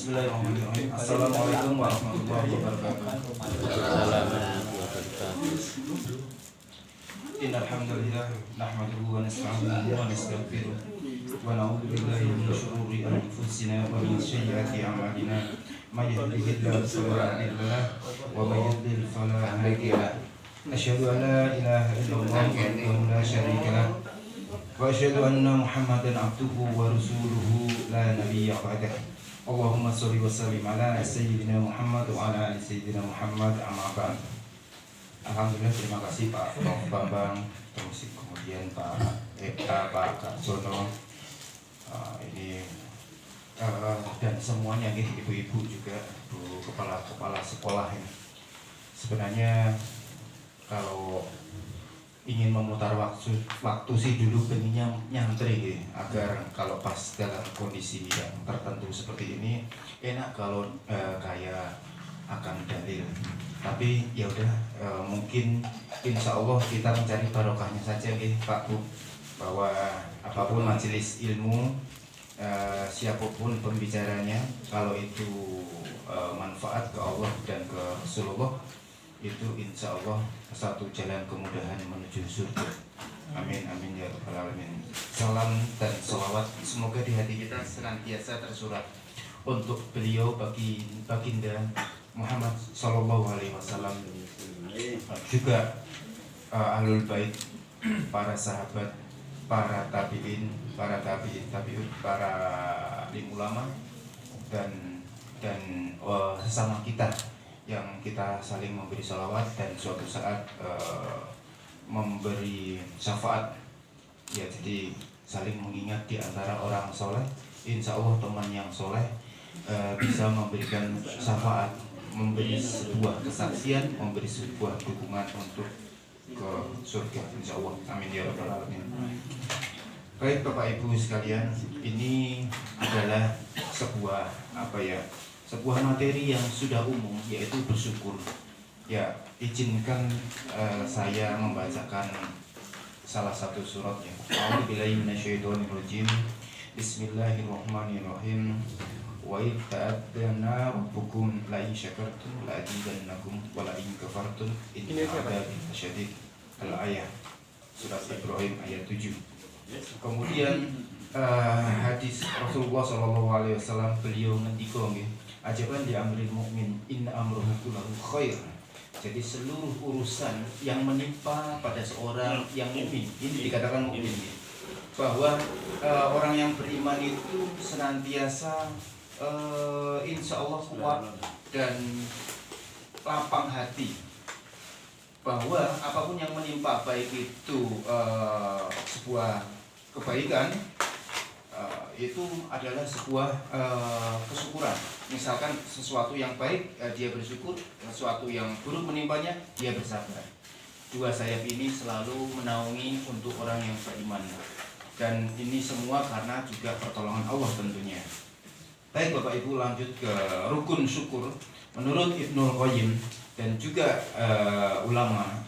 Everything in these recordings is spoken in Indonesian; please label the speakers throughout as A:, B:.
A: Bismillahirrahmanirrahim. Assalamualaikum warahmatullahi wabarakatuh. Innal hamdalillah nahmaduhu wa nasta'inuhu wa nastaghfiruh wa na'udzu billahi min shururi anfusina wa min sayyiati a'malina. May yahdihillahu fala mudilla lahu wa may yudlil fala hadiya lahu. Asyhadu an la ilaha illallah wahdahu la syarika lahu wa asyhadu anna Muhammadan abduhu wa rasuluhu la nabiyya ba'dahu. Allahumma sholli wa sallim ala sayyidina Muhammad wa ala ali sayyidina Muhammad, amma ba'd. Alhamdulillah, terima kasih Pak Bambang, terus kemudian Pak Eka, Pak Karsono, ini dan semuanya ibu-ibu juga, ibu kepala sekolah ini. Sebenarnya kalau ingin memutar waktu sih dulu pengennya nyantri agar kalau pas dalam kondisi yang tertentu seperti ini enak kalau kayak akan dalil, tapi ya udah mungkin insya Allah kita mencari barokahnya saja Pak Bu, bahwa apapun majelis ilmu siapapun pembicaranya, kalau itu manfaat ke Allah dan ke Rasulullah, itu insya Allah satu jalan kemudahan menuju surga. Amin amin ya rabbal alamin. Salam dan sholawat semoga di hati kita senantiasa tersurat untuk beliau, baginda Muhammad Sallallahu Alaihi Wasallam, juga ahlul bait, para sahabat, para tabiin, tabiut, para alim ulama, dan sesama kita yang kita saling memberi sholawat dan suatu saat memberi syafaat, ya, jadi saling mengingat di antara orang soleh. Insya Allah teman yang soleh bisa memberikan syafaat, memberi sebuah kesaksian, memberi sebuah dukungan untuk ke surga, insya Allah. Amin ya rabbal alamin. Baik Bapak Ibu sekalian, ini adalah sebuah materi yang sudah umum, yaitu bersyukur. Ya, izinkan saya membacakan salah satu suratnya. A'udzubillahi minasyaitonirrajim. Bismillahirrahmanirrahim. Wa idh ta'adzana rabbukum la in syakartum la azidannakum wa la in kafartum inna 'adzabi lasyadid. Al-ayah surat Ibrahim ayat 7. Kemudian hadis Rasulullah SAW, beliau ngendika nggih, ajaban di amril mukmin inna amruhu kulluhu khair. Jadi seluruh urusan yang menimpa pada seorang yang mukmin, ini dikatakan mukmin, bahwa orang yang beriman itu senantiasa insya Allah kuat dan lapang hati, bahwa apapun yang menimpa, baik itu sebuah kebaikan, itu adalah sebuah kesyukuran. Misalkan sesuatu yang baik, dia bersyukur; sesuatu yang buruk menimpanya, dia bersabar. Dua sayap ini selalu menaungi untuk orang yang beriman, dan ini semua karena juga pertolongan Allah tentunya. Baik Bapak Ibu, lanjut ke rukun syukur. Menurut Ibnul Qayyim dan juga ulama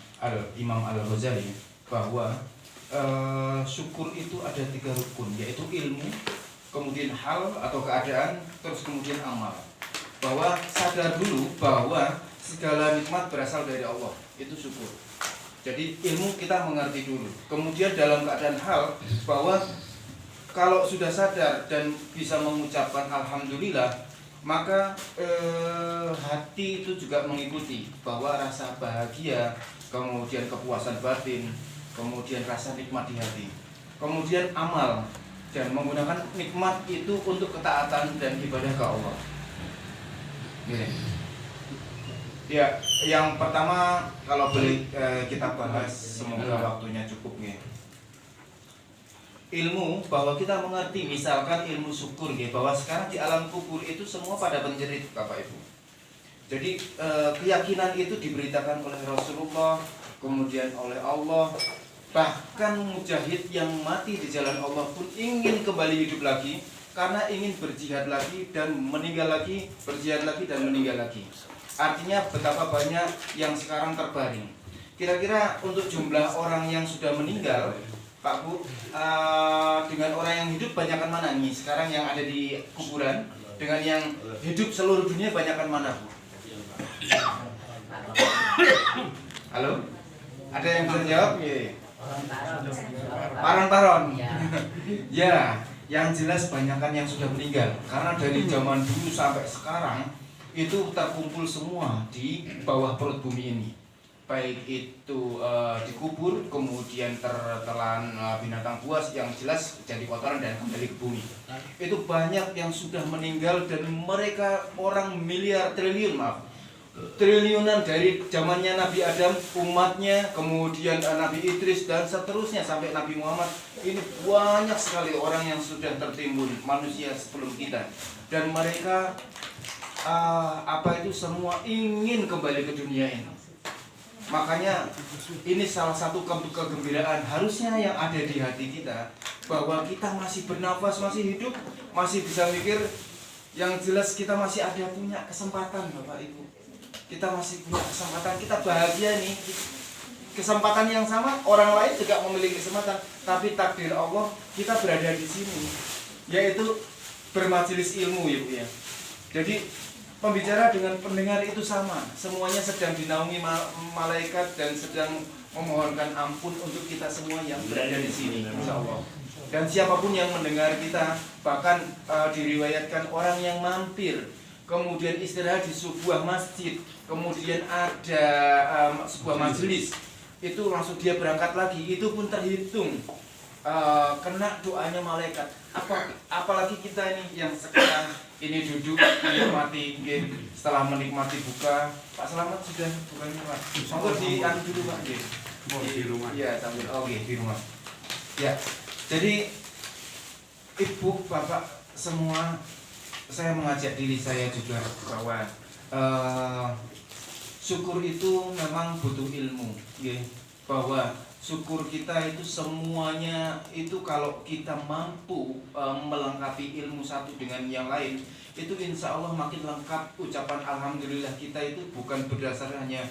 A: Imam Al-Ghazali, bahwa syukur itu ada 3 rukun, yaitu ilmu, kemudian hal atau keadaan, terus kemudian amal. Bahwa sadar dulu bahwa segala nikmat berasal dari Allah, itu syukur. Jadi ilmu kita mengerti dulu, kemudian dalam keadaan hal, bahwa kalau sudah sadar dan bisa mengucapkan alhamdulillah, maka hati itu juga mengikuti, bahwa rasa bahagia, kemudian kepuasan batin, kemudian rasa nikmat di hati. Kemudian amal, dan menggunakan nikmat itu untuk ketaatan dan ibadah ke Allah. Gini. Ya, yang pertama kalau boleh kita bahas, semoga waktunya cukup nih. Ilmu, bahwa kita mengerti, misalkan ilmu syukur nih, bahwa sekarang di alam kubur itu semua pada menjerit Bapak Ibu. Jadi keyakinan itu diberitakan oleh Rasulullah, kemudian oleh Allah. Bahkan mujahid yang mati di jalan Allah pun ingin kembali hidup lagi, karena ingin berjihad lagi dan meninggal lagi, berjihad lagi dan meninggal lagi. Artinya betapa banyak yang sekarang terbaring. Kira-kira untuk jumlah orang yang sudah meninggal, Pak Bu, dengan orang yang hidup banyakkan mana nih sekarang yang ada di kuburan? dengan yang hidup seluruh dunia banyakkan mana, Bu? Halo? Ada yang bisa jawab? Iya. Paron-paron. Ya, yang jelas banyakkan yang sudah meninggal. Karena dari zaman dulu sampai sekarang itu terkumpul semua di bawah perut bumi ini. Baik itu dikubur, kemudian tertelan binatang buas, yang jelas jadi kotoran dan kembali ke bumi. Itu banyak yang sudah meninggal dan mereka orang miliar triliun, triliunan dari zamannya Nabi Adam, umatnya, kemudian Nabi Idris dan seterusnya sampai Nabi Muhammad. Ini banyak sekali orang yang sudah tertimbun, manusia sebelum kita, dan mereka semua ingin kembali ke dunia ini. Makanya ini salah satu kegembiraan harusnya yang ada di hati kita, bahwa kita masih bernafas, masih hidup, masih bisa mikir. Yang jelas kita masih ada punya kesempatan, Bapak Ibu. Kita masih punya kesempatan, kita bahagia nih. Kesempatan yang sama, orang lain juga memiliki kesempatan, tapi takdir Allah kita berada di sini, yaitu bermajelis ilmu, ya Bu ya. Jadi pembicara dengan pendengar itu sama, semuanya sedang dinaungi malaikat dan sedang memohonkan ampun untuk kita semua yang berada di sini, insya Allah. Dan siapapun yang mendengar kita, bahkan diriwayatkan orang yang mampir kemudian istirahat di sebuah masjid, kemudian ada sebuah majelis, itu langsung dia berangkat lagi, itu pun terhitung kena doanya malaikat. Apalagi kita ini yang sekarang ini duduk menikmati, setelah menikmati buka. Pak Selamat sudah bukannya Pak? Monggo di dulu Pak.
B: Di rumah.
A: Iya, sambil di rumah. Ya, jadi Ibu, Bapak semua, saya mengajak diri saya juga bahwa syukur itu memang butuh ilmu, ya. Bahwa syukur kita itu semuanya itu kalau kita mampu melengkapi ilmu satu dengan yang lain, itu insya Allah makin lengkap. Ucapan alhamdulillah kita itu bukan berdasar hanya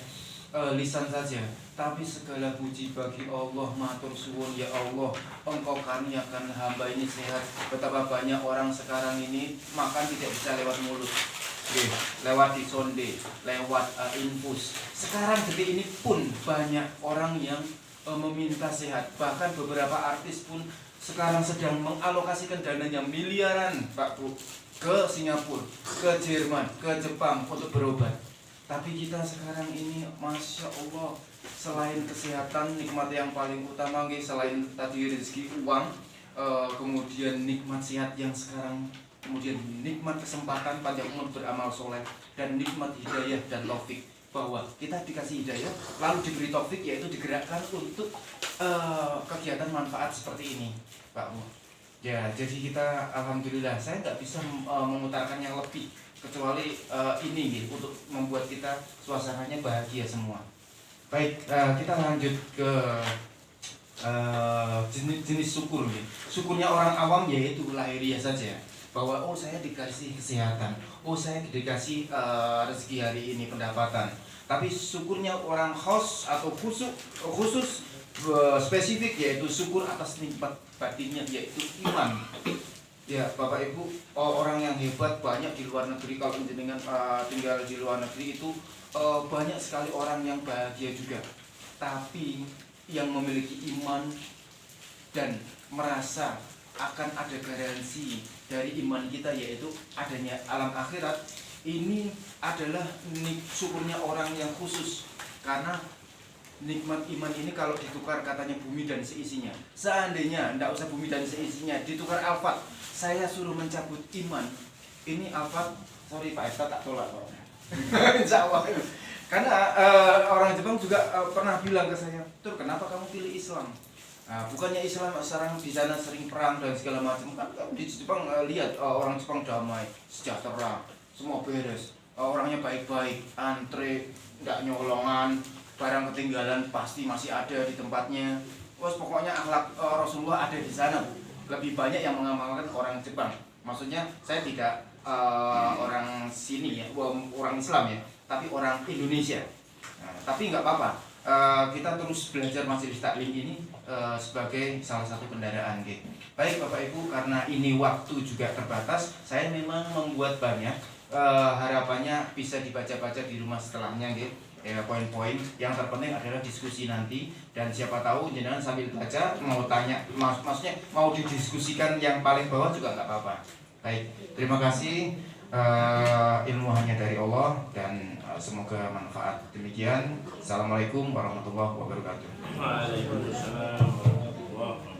A: lisan saja, tapi segala puji bagi Allah. Matur suwun ya Allah, Engkau karuniakan hamba ini sehat. Betapa banyak orang sekarang ini makan tidak bisa lewat mulut, lewat disonde, lewat infus. Sekarang detik ini pun banyak orang yang meminta sehat. Bahkan beberapa artis pun sekarang sedang mengalokasikan dananya miliaran, Pak Bu, ke Singapura, ke Jerman, ke Jepang untuk berobat. Tapi kita sekarang ini, Masya Allah, selain kesehatan, nikmat yang paling utama, selain tadi rezeki, uang, kemudian nikmat sehat yang sekarang, kemudian nikmat kesempatan panjang umur beramal soleh, dan nikmat hidayah dan taufik. Bahwa kita dikasih hidayah, lalu diberi taufik, yaitu digerakkan untuk kegiatan manfaat seperti ini, Pak Bu. Ya, jadi kita alhamdulillah, saya nggak bisa memutarkan yang lebih kecuali ini gitu, untuk membuat kita suasananya bahagia semua. Baik, kita lanjut ke jenis syukur nih. Syukurnya orang awam yaitu lahiriah saja, bahwa oh saya dikasih kesehatan, oh saya dikasih rezeki hari ini, pendapatan. Tapi syukurnya orang khusus atau khusus spesifik, yaitu syukur atas nikmat batinnya, yaitu iman. Ya Bapak Ibu, orang yang hebat banyak di luar negeri. Kalau jenengan tinggal di luar negeri itu banyak sekali orang yang bahagia juga. Tapi yang memiliki iman dan merasa akan ada garansi dari iman kita, yaitu adanya alam akhirat, ini adalah syukurnya orang yang khusus. Karena nikmat iman ini kalau ditukar katanya bumi dan seisinya, seandainya tidak usah bumi dan seisinya, ditukar alfat, saya suruh mencabut iman ini alfat, sorry Pak Esta, tak tolak insya Allah. Karena orang Jepang juga pernah bilang ke saya, Tur, kenapa kamu pilih Islam? Bukannya Islam sekarang di sana sering perang dan segala macam. Kan kamu di Jepang lihat orang Jepang damai, sejahtera, semua beres, orangnya baik-baik, antre, nggak nyolongan, barang ketinggalan pasti masih ada di tempatnya. Terus pokoknya akhlak Rasulullah ada di sana, Bu. Lebih banyak yang mengamalkan orang Jepang. Maksudnya saya tidak orang sini ya, orang Islam ya, tapi orang Indonesia. Tapi nggak apa-apa, kita terus belajar majelis taklim ini sebagai salah satu kendaraan gitu. Baik Bapak Ibu, karena ini waktu juga terbatas, saya memang membuat banyak, harapannya bisa dibaca-baca di rumah setelahnya gitu. Poin-poin yang terpenting adalah diskusi nanti, dan siapa tahu jenengan sambil baca mau tanya, maksudnya mau didiskusikan yang paling bawah juga nggak apa-apa. Baik, terima kasih. Ilmu hanya dari Allah, dan semoga manfaat. Demikian, assalamualaikum warahmatullahi wabarakatuh.
B: Waalaikumsalam warahmatullahi wabarakatuh.